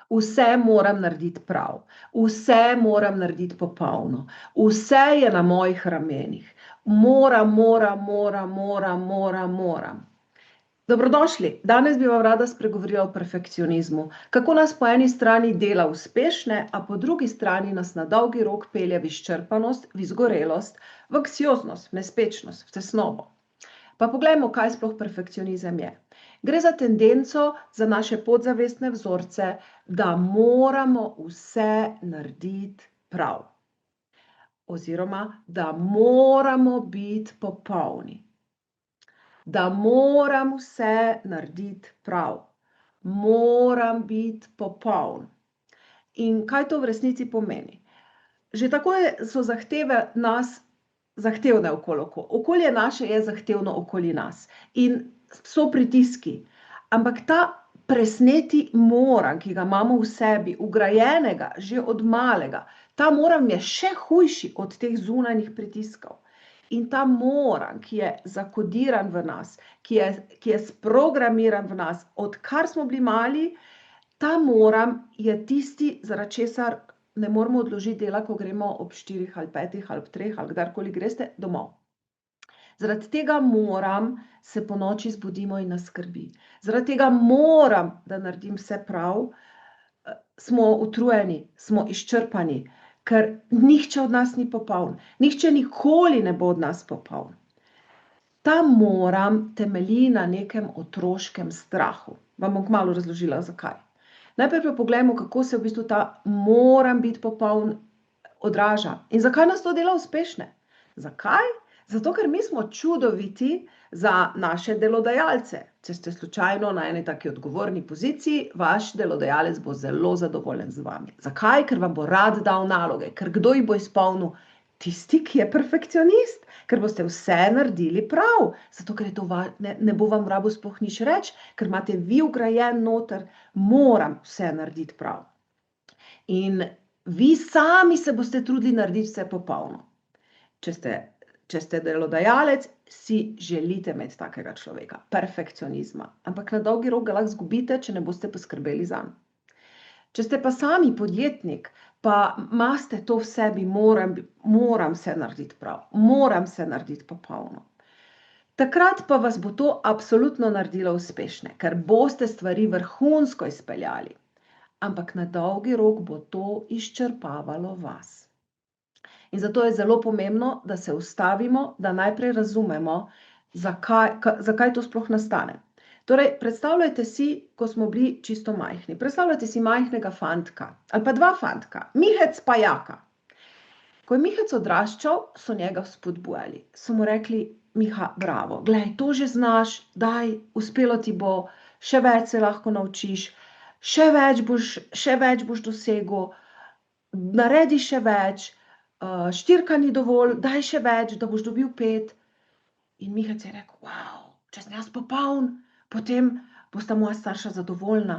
Vse moram narediti prav, vse moram narediti popolno, vse je na mojih ramenih. Moram. Dobrodošli, danes bi vam rada spregovorila o perfekcionizmu, kako nas po eni strani dela uspešne, a po drugi strani nas na dolgi rok pelje v izčrpanost, v izgorelost, v anksioznost, v nespečnost, v tesnobo. Pa poglejmo, kaj sploh perfekcionizem je. Gre za tendenco, za naše podzavestne vzorce, da moramo vse narediti prav. Oziroma, da moramo biti popolni. Da moram vse narediti prav. Moram biti popoln. In kaj to v resnici pomeni? Že tako so zahteve nas zahtevne okoli. Okolje naše je zahtevno okoli nas. In so pritiski. Ampak ta presneti moram, ki ga imamo v sebi, ugrajenega že od malega, ta moram je še hujši od teh zunanjih pritiskov. In ta moram, ki je zakodiran v nas, ki je sprogramiran v nas, odkar smo bili mali, ta moram je tisti, zaradi česar ne moremo odložiti dela, ko gremo ob 4 ali 5 ali ob 3 ali kdarkoli greste domov. Zaradi tega moram se ponoči zbudimo in nas skrbi. Zaradi tega moram, da naredim vse prav, smo utrujeni, smo izčrpani, ker nihče od nas ni popoln. Nihče nikoli ne bo od nas popoln. Ta moram temelji na nekem otroškem strahu. Vam bom kmalu razložila, zakaj. Najprej pa poglejmo, kako se v bistvu ta moram biti popoln odraža. In zakaj nas to dela uspešne? Zakaj? Zato, ker mi smo čudoviti za naše delodajalce. Če ste slučajno na eni taki odgovorni poziciji, vaš delodajalec bo zelo zadovoljen z vami. Zakaj? Ker vam bo rad dal naloge. Ker kdo jih bo izpolnil? Tisti, ki je perfekcionist. Ker boste vse naredili prav. Zato, ker je to ne bo vam rabo sploh nič reči, ker imate vi vgrajen noter, moram vse narediti prav. In vi sami se boste trudili narediti vse popolno. Če ste delodajalec, si želite imeti takega človeka, perfekcionizma. Ampak na dolgi rok ga lahko izgubite, če ne boste poskrbeli zanj. Če ste pa sami podjetnik, pa imate to v sebi, moram vse narediti prav, moram vse narediti popolno. Takrat pa vas bo to absolutno naredilo uspešne, ker boste stvari vrhunsko izpeljali. Ampak na dolgi rok bo to izčrpavalo vas. In zato je zelo pomembno, da se ustavimo, da najprej razumemo, zakaj to sploh nastane. Torej, predstavljajte si, ko smo bili čisto majhni. Predstavljajte si majhnega fantka, ali pa dva fantka, Mihec pa Jaka. Ko je Mihec odraščal, so njega spodbujali. So mu rekli, Miha, bravo, glej, to že znaš, daj, uspelo ti bo, še več se lahko naučiš, še več boš dosegel, naredi še več, 4 ni dovolj, daj še več, da boš dobil 5. In Mihec je rekel, wow, če sem jaz popoln, potem bosta moja starša zadovoljna,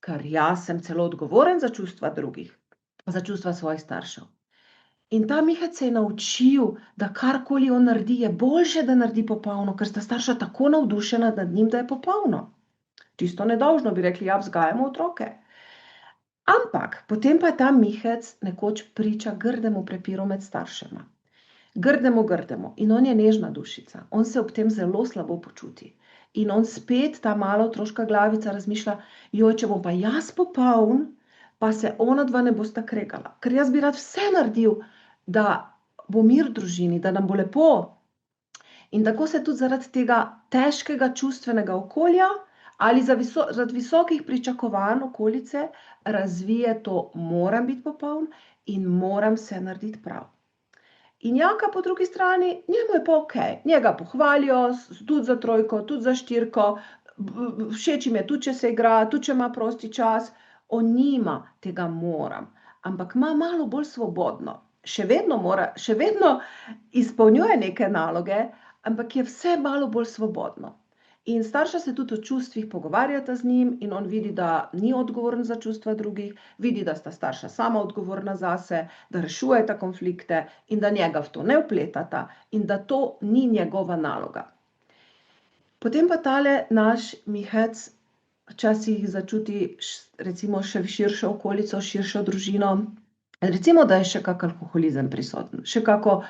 ker jaz sem celo odgovoren za čustva drugih, za čustva svojih staršev. In ta Mihec se je naučil, da karkoli on naredi, je boljše, da naredi popolno, ker sta starša tako navdušena nad njim, da je popolno. Čisto nedolžno bi rekli, ja, vzgajamo otroke. Ampak potem pa je ta Mihec nekoč priča grdemu prepiru med staršema. Grdemu. In on je nežna dušica. On se ob tem zelo slabo počuti. In on spet, ta mala otroška glavica razmišlja, joj, če bom pa jaz popoln, pa se ona dva ne bosta kregala. Ker jaz bi rad vse naredil, da bo mir v družini, da nam bo lepo. In tako se tudi zaradi tega težkega čustvenega okolja ali zaradi visokih pričakovanj okolice razvije to moram biti popoln in moram vse narediti prav. In Jaka po drugi strani, njemu je pa okej. Njega pohvalijo, tudi za 3, tudi za 4, všeč jim je tudi, če se igra, tudi, če ima prosti čas. On nima tega moram, ampak ima malo bolj svobodno. Še vedno izpolnjuje neke naloge, ampak je vse malo bolj svobodno. In starša se tudi o čustvih pogovarjata z njim in on vidi, da ni odgovoren za čustva drugih, vidi, da sta starša sama odgovorna zase, da rešujeta konflikte in da njega v to ne vpletata in da to ni njegova naloga. Potem pa tale naš Mihec včasih začuti recimo še širšo okolico, širšo družino. Recimo, da je še kak alkoholizem prisoten, še kako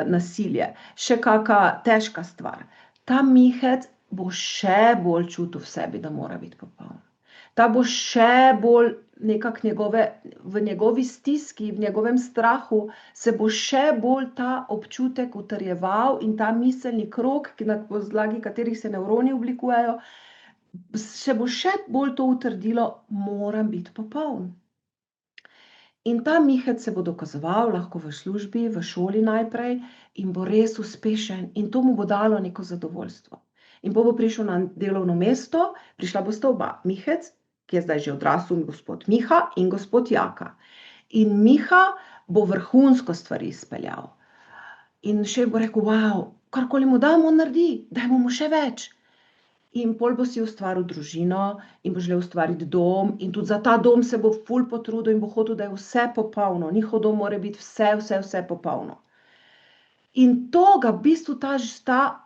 nasilje, še kaka težka stvar. Ta Mihec bo še bolj čutil v sebi, da mora biti popoln. Ta bo še bolj nekako v njegovi stiski, v njegovem strahu se bo še bolj ta občutek utrjeval in ta miselni krog, na podlagi katerih se nevroni oblikujejo, se bo še bolj to utrdilo, moram biti popoln. In ta Mihec se bo dokazoval lahko v službi, v šoli najprej in bo res uspešen in to mu bo dalo neko zadovoljstvo. In bo prišel na delovno mesto, prišla bosta oba, Mihec, ki je zdaj že odrasel, gospod Miha in gospod Jaka. In Miha bo vrhunsko stvari izpeljal. In šef bo rekel, wow, karkoli mu damo, on naredi, dajmo mu še več. In pol bo si ustvaril družino in bo želel ustvariti dom in tudi za ta dom se bo ful potrudil in bo hotel, da je vse popolno. Njihov dom mora biti vse popolno. In to ga v bistvu ta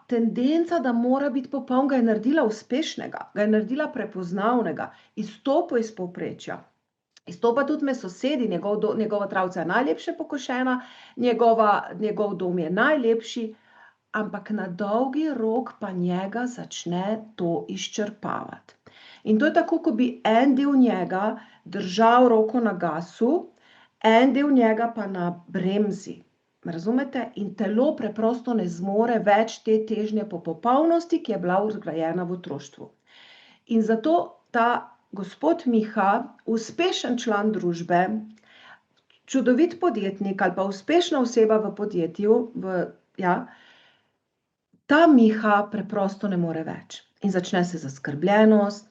tendenca, da mora biti popoln, ga je naredila uspešnega, ga je naredila prepoznavnega, izstopil iz povprečja. Izstopa tudi med sosedi, njegova travca je najlepše pokošena, njegov dom je najlepši, ampak na dolgi rok pa njega začne to izčrpavati. In to je tako, ko bi en del njega držal roko na gasu, en del njega pa na bremzi. Razumete? In telo preprosto ne zmore več te težnje po popolnosti, ki je bila vzgrajena v otroštvu. In zato ta gospod Miha, uspešen član družbe, čudovit podjetnik ali pa uspešna oseba v podjetju, ta Miha preprosto ne more več. In začne se zaskrbljenost,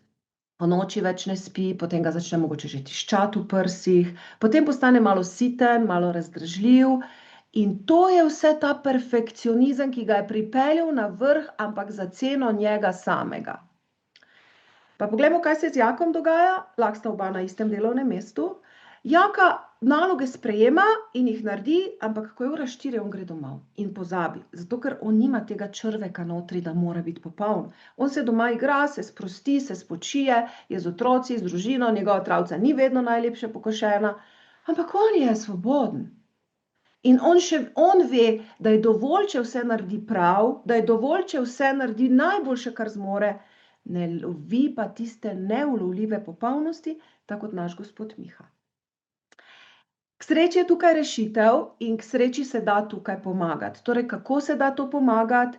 ponoči več ne spi, potem ga začne mogoče že tiščati v prsih, potem postane malo siten, malo razdražljiv. In to je vse ta perfekcionizem, ki ga je pripeljal na vrh, ampak za ceno njega samega. Pa poglejmo, kaj se z Jakom dogaja, lahko sta oba na istem delovnem mestu. Jaka naloge sprejema in jih naredi, ampak ko je ura 4, on gre domov in pozabi, zato ker on nima tega črveka notri, da mora biti popoln. On se doma igra, se sprosti, se spočije, je z otroci, z družino, njegova travca ni vedno najlepše pokošena, ampak on je svoboden. In on ve, da je dovolj, če vse naredi prav, da je dovolj, če vse naredi najboljše, kar zmore, ne lovi pa tiste neulovljive popolnosti, tako kot naš gospod Miha. K sreči je tukaj rešitev in k sreči se da tukaj pomagati. Torej, kako se da to pomagati?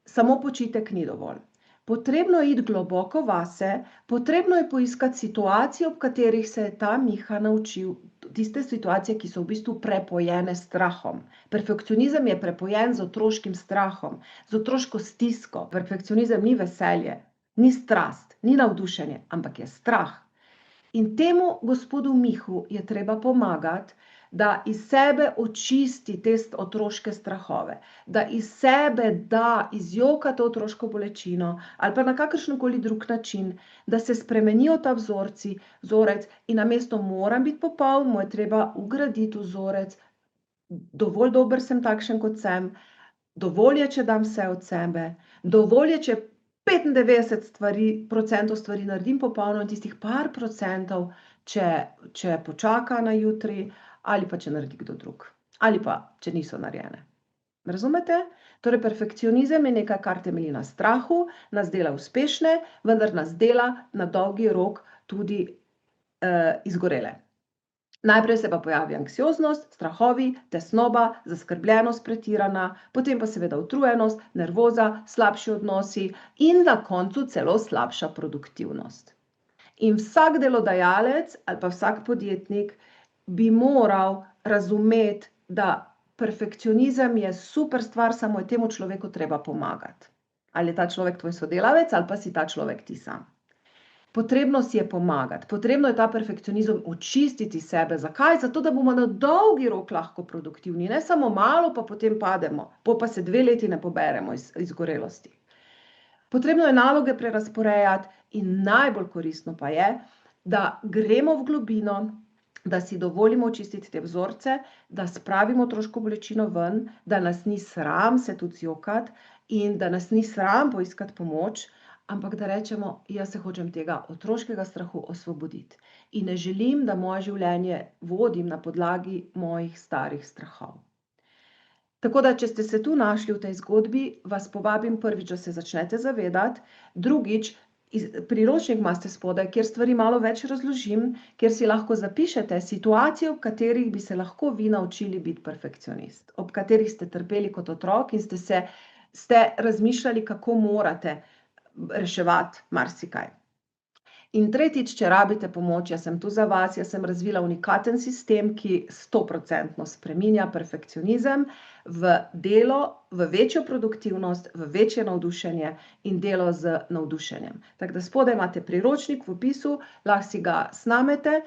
Samo počitek ni dovolj. Potrebno je iti globoko vase, potrebno je poiskati situacije, ob katerih se je ta Miha naučil, tiste situacije, ki so v bistvu prepojene s strahom. Perfekcionizem je prepojen z otroškim strahom, z otroško stisko. Perfekcionizem ni veselje, ni strast, ni navdušenje, ampak je strah. In temu gospodu Mihu je treba pomagati, da iz sebe očisti te otroške strahove, da iz sebe da izjoka to otroško bolečino ali pa na kakršenkoli drug način, da se spremenijo ta vzorec in namesto moram biti popoln, mu je treba vgraditi vzorec, dovolj dober sem takšen, kot sem, dovolj je, če dam vse od sebe, dovolj je, če 95% stvari naredim popolno in tistih par procentov, če počaka na jutri, ali pa če naredi kdo drug, ali pa če niso narejene. Razumete? Torej, perfekcionizem je nekaj, kar temelji na strahu, nas dela uspešne, vendar nas dela na dolgi rok tudi izgorele. Najprej se pa pojavi anksioznost, strahovi, tesnoba, zaskrbljenost pretirana, potem pa seveda utrujenost, nervoza, slabši odnosi in na koncu celo slabša produktivnost. In vsak delodajalec ali pa vsak podjetnik bi moral razumeti, da perfekcionizem je super stvar, samo je temu človeku treba pomagati. Ali je ta človek tvoj sodelavec ali pa si ta človek ti sam. Potrebno si je pomagati, potrebno je ta perfekcionizem očistiti sebe. Zakaj? Zato, da bomo na dolgi rok lahko produktivni, ne samo malo, pa potem pademo, pa se 2 leti ne poberemo iz izgorelosti. Potrebno je naloge prerazporejati in najbolj koristno pa je, da gremo v globino, da si dovolimo očistiti te vzorce, da spravimo otroško bolečino ven, da nas ni sram se tudi zjokati in da nas ni sram poiskati pomoč, ampak da rečemo, jaz se hočem tega otroškega strahu osvoboditi. In ne želim, da moje življenje vodim na podlagi mojih starih strahov. Tako da, če ste se tu našli v tej zgodbi, vas povabim prvič, da se začnete zavedati, drugič, priročnik imate spodaj, kjer stvari malo več razložim, kjer si lahko zapišete situacije, v katerih bi se lahko vi naučili biti perfekcionist, ob katerih ste trpeli kot otrok in ste razmišljali, kako morate reševati marsikaj. In tretjič, če rabite pomoč, jaz sem tu za vas, jaz sem razvila unikaten sistem, ki 100% spreminja perfekcionizem v delo, v večjo produktivnost, v večje navdušenje in delo z navdušenjem. Tako da spodaj imate priročnik v opisu, lahko si ga snamete,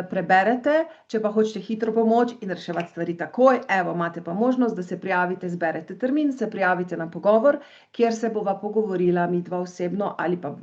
preberete, če pa hočete hitro pomoč in reševati stvari takoj, evo, imate pa možnost, da se prijavite, zberete termin, se prijavite na pogovor, kjer se bova pogovorila midva osebno ali pa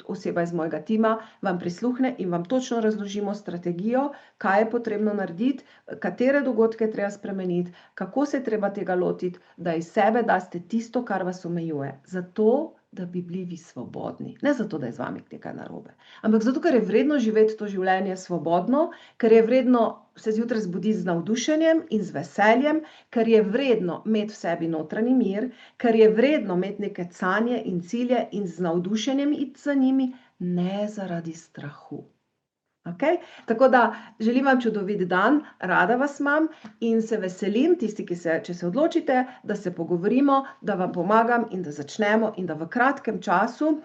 oseba iz mojega tima vam prisluhne in vam točno razložimo strategijo, kaj je potrebno narediti, katere dogodke treba spremeniti, kako se treba tega lotiti, da iz sebe daste tisto, kar vas omejuje. Zato, da bi bili vi svobodni. Ne zato, da je z vami nekaj narobe. Ampak zato, ker je vredno živeti to življenje svobodno, ker je vredno se zjutraj zbuditi z navdušenjem in z veseljem, ker je vredno imeti v sebi notranji mir, ker je vredno imeti neke sanje in cilje in z navdušenjem iti za njimi, ne zaradi strahu. Okay? Tako da želim vam čudovit dan, rada vas imam in se veselim, tisti, če se odločite, da se pogovorimo, da vam pomagam in da začnemo in da v kratkem času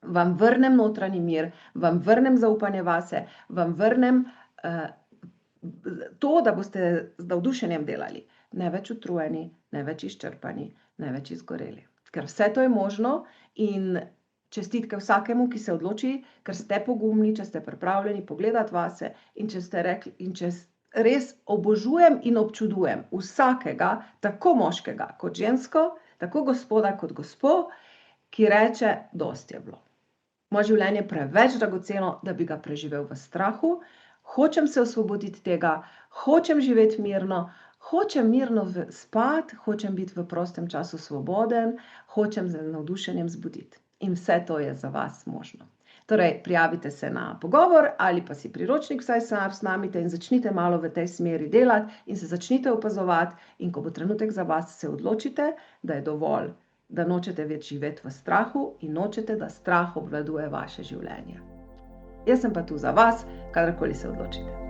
vam vrnem notranji mir, vam vrnem zaupanje vase, vam vrnem to, da boste z navdušenjem delali. Ne več utrujeni, ne več izčrpani, ne več izgoreli. Ker vse to je možno in čestitke vsakemu, ki se odloči, ker ste pogumni, če ste pripravljeni pogledati vase in če ste rekli, in če res obožujem in občudujem vsakega, tako moškega kot žensko, tako gospoda kot gospo, ki reče, dosti je bilo. Moje življenje je preveč dragoceno, da bi ga preživel v strahu, hočem se osvoboditi tega, hočem živeti mirno, hočem mirno spati, hočem biti v prostem času svoboden, hočem z navdušenjem zbuditi. In vse to je za vas možno. Torej, prijavite se na pogovor ali pa si priročnik vsaj snamite in začnite malo v tej smeri delati in se začnite opazovati in ko bo trenutek za vas, se odločite, da je dovolj, da nočete več živeti v strahu in nočete, da strah obvladuje vaše življenje. Jaz sem pa tu za vas, kadarkoli se odločite.